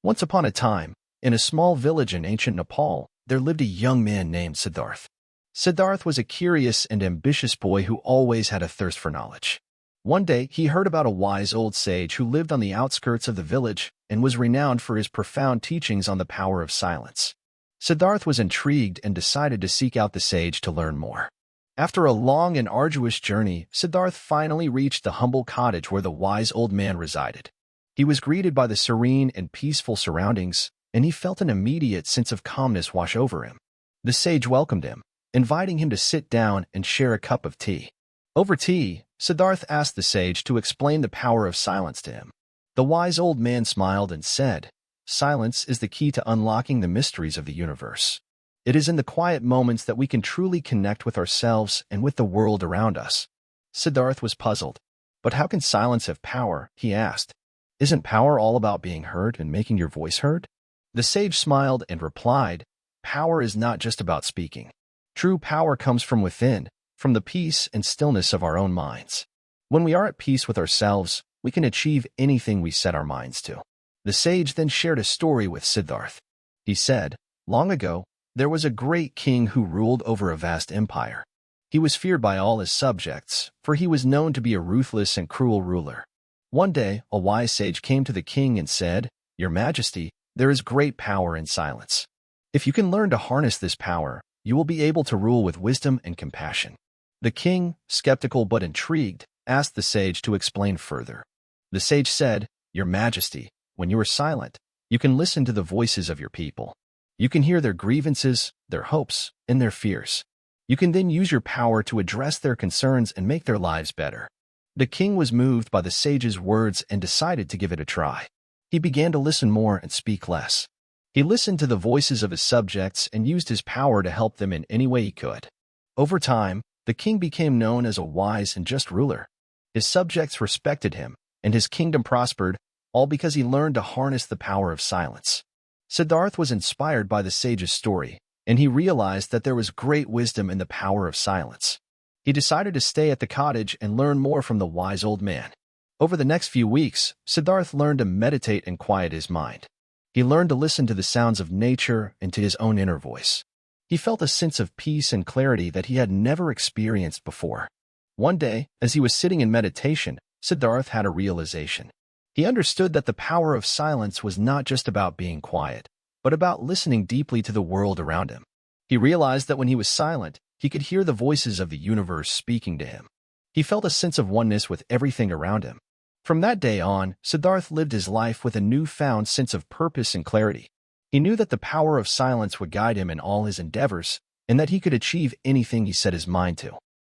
Once upon a time, in a small village in ancient Nepal, there lived a young man named Siddharth. Siddharth was a curious and ambitious boy who always had a thirst for knowledge. One day, he heard about a wise old sage who lived on the outskirts of the village and was renowned for his profound teachings on the power of silence. Siddharth was intrigued and decided to seek out the sage to learn more. After a long and arduous journey, Siddharth finally reached the humble cottage where the wise old man resided. He was greeted by the serene and peaceful surroundings, and he felt an immediate sense of calmness wash over him. The sage welcomed him, inviting him to sit down and share a cup of tea. Over tea, Siddharth asked the sage to explain the power of silence to him. The wise old man smiled and said, "Silence is the key to unlocking the mysteries of the universe. It is in the quiet moments that we can truly connect with ourselves and with the world around us." Siddharth was puzzled. "But how can silence have power?" he asked. "Isn't power all about being heard and making your voice heard?" The sage smiled and replied, "Power is not just about speaking. True power comes from within, from the peace and stillness of our own minds. When we are at peace with ourselves, we can achieve anything we set our minds to." The sage then shared a story with Siddharth. He said, "Long ago, there was a great king who ruled over a vast empire. He was feared by all his subjects, for he was known to be a ruthless and cruel ruler. One day, a wise sage came to the king and said, 'Your Majesty, there is great power in silence. If you can learn to harness this power, you will be able to rule with wisdom and compassion.' The king, skeptical but intrigued, asked the sage to explain further. The sage said, 'Your Majesty, when you are silent, you can listen to the voices of your people. You can hear their grievances, their hopes, and their fears. You can then use your power to address their concerns and make their lives better.' The king was moved by the sage's words and decided to give it a try. He began to listen more and speak less. He listened to the voices of his subjects and used his power to help them in any way he could. Over time, the king became known as a wise and just ruler. His subjects respected him, and his kingdom prospered, all because he learned to harness the power of silence. Siddharth was inspired by the sage's story, and he realized that there was great wisdom in the power of silence. He decided to stay at the cottage and learn more from the wise old man. Over the next few weeks, Siddharth learned to meditate and quiet his mind. He learned to listen to the sounds of nature and to his own inner voice. He felt a sense of peace and clarity that he had never experienced before. One day, as he was sitting in meditation, Siddharth had a realization. He understood that the power of silence was not just about being quiet, but about listening deeply to the world around him. He realized that when he was silent, he could hear the voices of the universe speaking to him. He felt a sense of oneness with everything around him. From that day on, Siddharth lived his life with a newfound sense of purpose and clarity. He knew that the power of silence would guide him in all his endeavors, and that he could achieve anything he set his mind to.